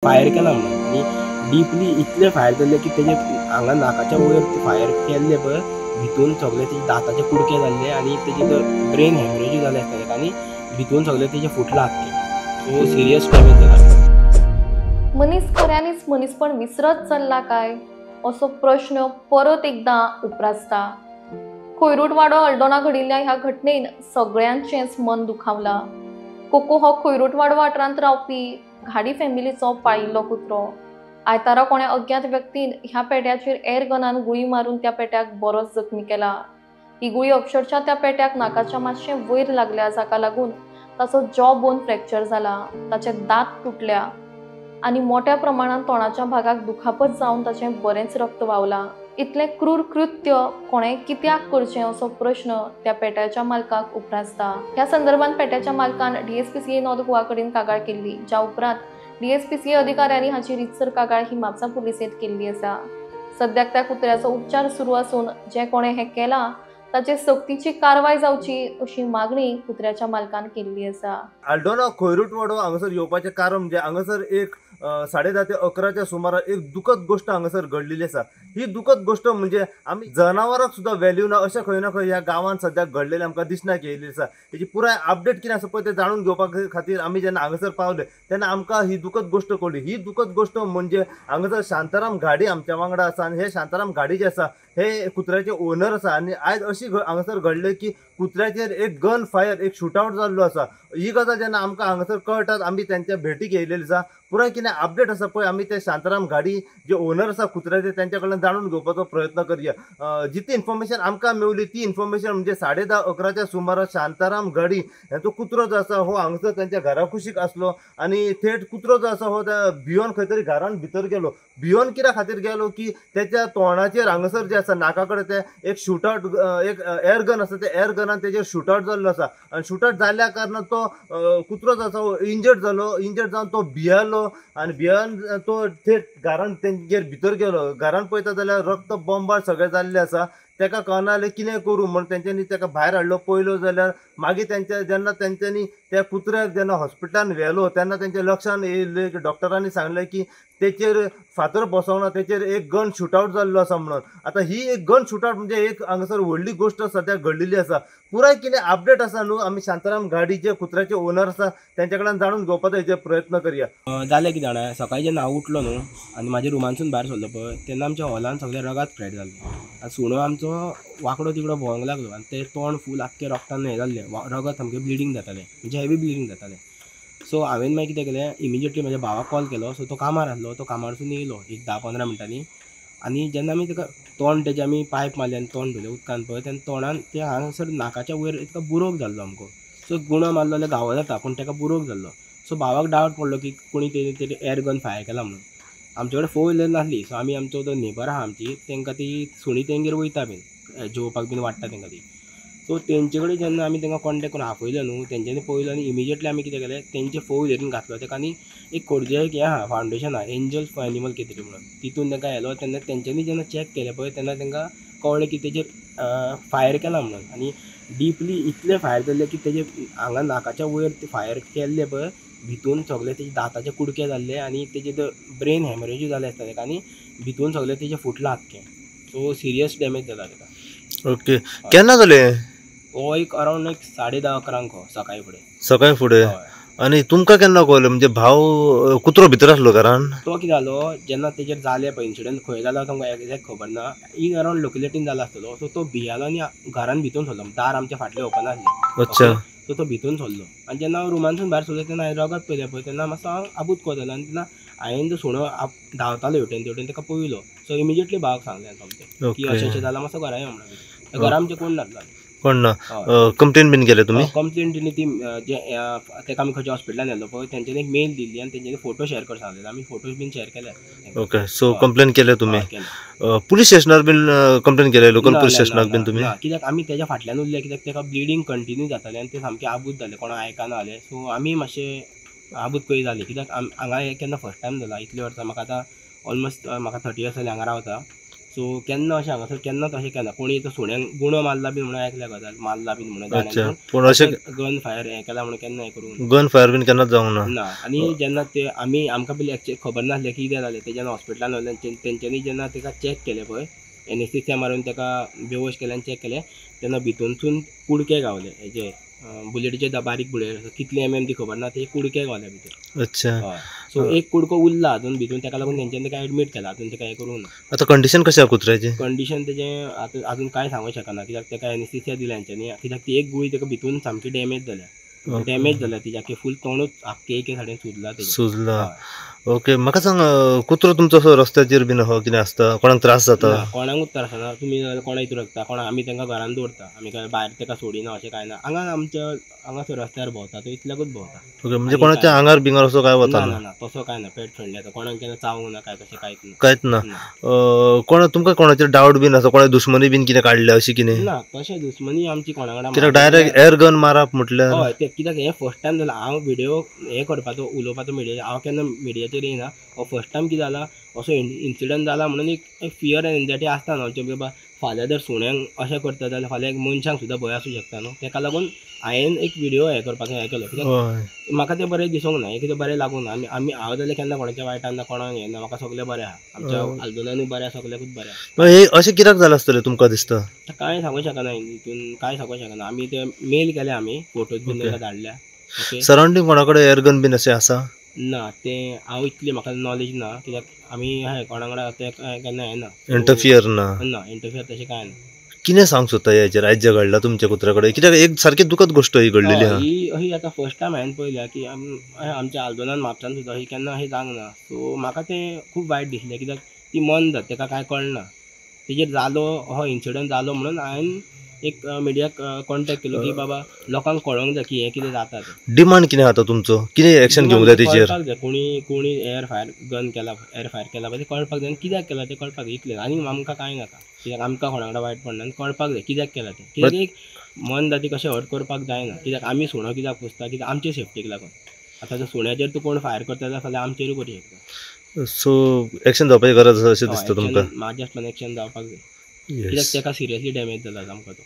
Fire केला म्हणून आणि डीपली इतले फायर जाल्ले की तेजे हांगा नाकाच्या वयर फायर केल्ले पळय भितून सगळे तेजे दाताचे कुडके जाल्ले आणि तेजे ब्रेन हॅमरेज जाले आसतले आनी भितून सगळे तेजे फुटला आख्खे. सो सिरियस डॅमेज जाला. मनीस खऱ्यांनीच मनीसपण विसरत चल्ला काय असो प्रश्न परत एकदा उपरासता. खोयरूटवाडो अल्डोना घडिल्ल्या ह्या घटनेन सगळ्यांचेच मन दुखावला. कोको हो खोयरूटवाडो वाठारांत रावपी घाडी फॅमिलीचो पाळिल्लो कुत्रो. आयतारा कोण्या अज्ञात व्यक्तीन ह्या पेट्याचेर एअर गनान गुळी मारून त्या पेट्याक बरोच जखमी केला. ही गुळी अक्षरशः त्या पेट्याक नाकाच्या मातशें वयर लागल्या, जाका लागून ताचो जॉ बोन फ्रॅक्चर जाला, ताचे दात तुटल्या आणि मोठ्या प्रमाणात तोंडाच्या भागाक दुखापत जावन ताचें बरेंच रक्त व्हांवला. इतलें क्रूर कृत्य कोणें कित्याक करचें असो प्रश्न त्या पेट्याच्या मालकाक उपरासता. ह्या संदर्भात पेट्याच्या मालकान DSPCA नॉर्थ गोवा कडेन कागाळ केल्ली, ज्या उपरांत DSPCA अधिकाऱ्यांनी हाची रितसर कागाळ ही म्हापसा पुलिसेंत केल्ली आसा. सद्याक त्या कुत्र्याचो उपचार सुरू असून जे कोणें हें केलां ताचेर सक्तीची कारवाय जावची अशी मागणी कुत्र्याच्या मालकान केल्ली आसा. अल्डोना खोयरूटवाडो हांगासर येवपाचें कारण म्हणजे हांगासर एक 10:30 ते 11च्या सुमाराक एक दुखद गोष्ट हांगासर घडलेली आसा. ही दुखद गोष्ट म्हणजे आमी जनावरांक सुद्दां व्हॅल्यू ना अशें खंय ना खंय ह्या गांवांत सद्याक घडलेलें आमकां दिसण्याक येयल्ली आसा. हेची पुराय अपडेट कितें आसा पळय तें जाणून घेवपा खातीर आमी जेन्ना हांगासर पावले तेन्ना आमकां ही दुखद गोष्ट कळ्ळी. ही दुखद गोष्ट म्हणजे हांगासर शांताराम घाडी आमच्या वांगडा आसा आनी हे शांताराम घाडी जे आसा हे कुत्र्याचे ओनर आसा आनी आयज अशी हांगासर घडले की कुत्र्याचेर एक गन फायर एक शूटआउट जाल्लो आसा. ही गजाल जेन्ना आमकां हांगासर कळटात आमी तेंच्या भेटीक येयलेली आसा. पुराय कितें अपडेट आसा पळय आमी ते शांताराम घाडी जे ओनर आसा कुत्र्याचे तेंच्या कडल्यान जाणून घेवपाचो प्रयत्न करया. जितली इन्फॉर्मेशन आमकां मेवली ती इन्फॉर्मेशन म्हणजे 10:30-11च्या सुमाराक शांताराम घाडी हेचो कुत्रो जो आसा हो हांगासर तेंच्या घरा कुशीक आसलो आनी थेट कुत्रो जो आसा हो त्या भियोन खंय तरी घरान भितर गेलो. भियोन कित्या खातीर गेलो की त्याच्या तोंडाचेर हांगासर जे आसा नाका कडेन ते एक शूटआउट एक एअर गन आसा ते एअर गनान तेजेर शूटआउट जाल्लो आसा आनी शूटआउट जाल्ल्या कारणान तो कुत्रो जो आसा इंजर्ड जावन तो भियेलो आनी भियान तो थेट घरान तेंगेर भितर गेलो. घरान पळयता जाल्यार रक्त बॉम्बार सगळें जाल्लें आसा. तेका कळना जालें कितें करूं म्हण तेंच्यांनी तेका भायर हाडलो. पयलो जाल्यार मागीर जेन्ना तेंच्यांनी त्या कुत्र्याक जेन्ना हॉस्पिटलान व्हेलो तेन्ना तेंच्या लक्षान येयलें की डॉक्टरांनी सांगलें की तेचेर फातर बसोंक ना, तेचेर एक गन शूटआउट जाल्लो आसा म्हणून. आतां ही एक गन शूटआउट म्हणजे एक हांगासर व्हडली गोश्ट सद्याक घडलेली आसा. पुराय कितें अपडेट आसा न्हू आमी शांताराम घाडी जे कुत्र्याचे ओनर आसा तेंच्या कडल्यान जाणून घेवपाचो हेचे प्रयत्न करया. जालें कितें जाणा, सकाळीं जेन्ना हांव उठलो न्हू आनी म्हाज्या रुमानसून भायर सरलो पळय तेन्ना आमच्या हॉलान सगळे रगात फ्लॅट जाल्ले आनी सुणो आमचो वांकडो तिकडो भोंवंक लागलो आनी ते तोंड फूल आख्खें रगतान हें जाल्लें, रगत सामकें ब्लिडींग जातालें, म्हणजे हेवी ब्लिडींग जातालें. सो हांवें मागीर कितें केलें, इमिजिएटली म्हाज्या भावाक कॉल केलो. सो तो कामार आसलो, तो कामारसून येयलो एक 10-15 मिनटांनी आनी जेन्ना आमी तेका तोंड तेजे आमी पायप मारले आनी तोंड धुलें उदकान पळय तेन्ना तोंडान ते हांगासर नाकाच्या वयर तेका बुरोक जाल्लो आमकां. सो गुणो मारलो जाल्यार घावो जाता पूण तेका बुरोक जाल्लो. सो भावाक डावट पडलो की कोणी तेजेर एअर गन फायर केला म्हणून. आमचे कडेन 4 व्हिलर नासली. सो आमी आमचो तो नेबर आहा आमची तेंकां ती सुणी तेंगेर वयता बीन जेवपाक बीन वाडटा तेंकां ती. सो तेंचे कडेन जेन्ना आमी तेंकां कॉन्टेक्ट करून आपयलो न्हू तेंच्यांनी पळयलो आनी इमिजिएटली आमी कितें केलें तेंचे 4 व्हिलरीन घातलो तेका आनी एक खोर्जे एक हें आहा फावंडेशन आहा एंजल्स फॉर एनिमल कितें तरी म्हणून तितून तेंकां येलो. तेन्ना तेंच्यांनी जेन्ना चॅक केलें पळय तेन्ना तेंकां कळ्ळें की तेजेर फायर केला म्हणून आनी डीपली इतले फायर जाल्ले की तेजे हांगा नाकाच्या वयर ते फायर केल्ले पळय भितून सगळे तेजे दाताचे कुडके जाल्ले आनी तेजे ब्रेन हॅमरेज जाले आसता तेका आनी भितून सगळे तेजे फुटलां आख्खें. सो सिरियस डॅमेज जाला तेका. ओके, केन्ना जालें हो एक अरावंड 10:30-11 सकाळी फुडें. सकाळी फुडें आनी तुमकां केन्ना कळलें म्हणजे भाव कुत्रो भितर आसलो घरान? तो कितें जालो जेन्ना तेजेर जालें पळय इन्सिडंट खंय जालो तुमकां एक्झॅक्ट खबर ना, इन अरावंड लोकेलिटीन जालो आसतलो. सो तो भियालो आनी घरान भितून सरलो, दार आमच्या फाटलें ओपन आसलें. अच्छा. सो तो भितून सरलो आनी जेन्ना हांव रुमानसून भायर सरलो तेन्ना हांवें रगत पळयलें पळय तेन्ना मातसो हांव आबूज कहो जालो आनी तेन्ना हांवें तो सुणो धांवतालो हेवटेन तेवटेन तेका पळयलो. सो इमिजिएटली भावाक सांगलें सोमतें की अशें जालां मातसो घरा यो म्हणून. घरा आमचें कोण नासलो. कोण ना? कंप्लेन बीन केले तुमी? कंप्लेन दिली ती जे तेका आमी खंयच्या हॉस्पिटलान व्हेल्लो पळय तेंच्यांनी एक मेल दिल्ली आनी तेंच्यांनी फोटो शेअर कर सांगलेले. आमी फोटोज बीन शेअर केले. ओके, सो कंप्लेन केले तुमी? पुलीस स्टेशनार बीन कंप्लेन केले? लोकल पुलीस स्टेशनाक बीन तुमी? कित्याक आमी तेज्या फाटल्यान उरले, कित्याक तेका ब्लिडींग कंटिन्यू जातालें आनी ते सामकें आबूज जालें, कोणा आयकना जालें. सो आमी मातशें आबूज कही जाली कित्याक हांगा केन्ना फर्स्ट टायम जाला इतले वर्सां. म्हाका आतां ऑलमोस्ट म्हाका 30 इयर्स जालीं हांगा रावता. सो केन्ना अशें हांगासर केन्नाच अशें केन्ना कोणी तो सुण्यांक गुणो मारला बीन म्हणून आयकल्या गजाल मारला बीन म्हणून अच्छा पूण अशें गन फायर हें केला म्हणून केन्ना हें करूंक गन फायर बीन केन्नाच जावंक ना ना. आनी जेन्ना ते आमकां पयलीं एक्चुअली खबर नासलें की कितें जालें ते जेन्ना हॉस्पिटलान व्हरलें तेंच्यांनी जेन्ना ताका चॅक केलें पळय एनेस्थेसिया मारून ताका बेहोश केलें आनी चॅक केलें तेन्ना भितूनसून कुडके गावले हेजे बुलेटीचे बारीक बुलेट कितले ती खबर ना ते कुडके गावले भितर. अच्छा हय सो एक कुडको उरला अजून भितून ताका लागून तेंच्यांनी ताका एडमीट केला अजून ताका हें करूंक ना. आता कंडिशन कशें आहा कुत्र्याची कंडिशन तेजें अजून कांय सांगूंक शकना कित्याक ताका एनेस्थेसिया दिल्या हेंच्यांनी कित्याक ती एक गुळी ताका भितून सामकी डॅमेज जाल्या तिच्या आख्खें फूल तोंडूच आख्खें एके सायडीन सुजला तेजें. सुजला ओके म्हाका सांग कुत्रो तुमचो असो रस्त्याचेर बीन अहो कितें आसता कोणाक त्रास जाता ना, कोणाकूच त्रास जाता. तुमी कोणा इतू रखता कोणा आमी तांकां घरान दवरता आमी काय भायर ताका सोडिना अशें कांय ना. हांगा हांगासर रस्त्यार भोंवता तो इतल्याकूच भोंवता. ओके म्हणजे कोणाच्या आंगार बिंगार असो काय वता ना ना तसो कांय ना पेट फ्रेंडली आसा कोणाक केन्ना चावूंक ना काय तशें कांयच ना. कांयच ना कोणा तुमकां कोणाचेर डावट बीन आसा कोणा दुश्मनी बीन कितें काडल्या अशी कितें ना तशें दुश्मनी आमची कोणा वांगडा कित्याक डायरेक्ट एअर गन मारप म्हटल्यार हय ते कित्याक हें फर्स्ट टायम जालां. हांव व्हिडिओ हें करपाचो उलोवपाचो मिडिया हांव केन्ना मिडियाचेर येयना. हो फर्स्ट टायम कितें जाला असो इन्सिडंट जाला म्हणून एक फियर एंड एन्जायटी आसता न्हू बाबा फाल्यां जर सुण्यांक अशें करता जाल्यार फाल्यां एक मनशांक सुद्दां भंय आसूं शकता न्हू. ताका लागून हांवें एक व्हिडिओ हें करपाचो हें केलो कित्याक म्हाका तें बरें दिसूंक ना. हें कितें बरें लागूंक ना. हांव जाल्यार केन्ना कोणाच्या वायटान ना कोणाक हें ना म्हाका सगळें बरें आहा आमच्या आल्दोनानूय बरें आहा सगळ्याकूच बरें आहा. हे अशें कित्याक जालें आसतलें तुमकां दिसता कांय सांगूंक शकना हितून कांय सांगूंक शकना. आमी ते मेल केले आमी फोटोज बीन ताका धाडल्या. ओके सरावंडींग कोणा कडेन एअर गन बीन अशें आसा ना तें हांव इतली म्हाका नॉलेज ना कित्याक आमी हाय कोणा वांगडा तें केन्ना हें ना इंटरफियर ना इंटरफियर तशें कांय ना. कितें सांगूंक सोदता हेचेर आयज जें घडलां तुमच्या कुत्र्या कडेन कित्याक एक सारकी दुखद गोश्ट ही घडलेली आहा ही आतां फर्स्ट टायम हांवें पळयल्या की आमच्या आल्दोनान म्हापसान सुद्दां ही केन्ना अशें जावंक ना. सो म्हाका तें खूब वायट दिसलें कित्याक ती मन जाता ताका कांय कळना तेजेर जालो हो इन्सिडंट जालो म्हणून हांवें एक मिडियाक कॉन्टेक्ट केलो की बाबा लोकांक कळोंक जाय की हें कितें जाता तें. डिमांड कितें आतां तुमचो कितें एक्शन घेवंक जाय तेजेर कळपाक जाय कोणी एअर फायर केला पळय तें कळपाक जाय आनी कित्याक केला तें कळपाक जाय इतलें आनी आमकां कांय नाका कित्याक आमकां कोणा वांगडा वायट पडना आनी कळपाक जाय कित्याक केला तें. कित्याक एक मन जाती कशें हर्ट करपाक जायना कित्याक आमी सुणो कित्याक पुसता कित्याक आमचे सेफ्टीक लागून. आतां जर सुण्याचेर तूं कोण फायर करता जाल्यार फाल्यां आमचेरूय करूं शकता. सो एक्शन जावपाची गरज आसा अशें दिसता तुमकां म्हाज्या एक्शन जावपाक जाय कित्याक ताका सिरियसली डॅमेज जाला आमकां तो.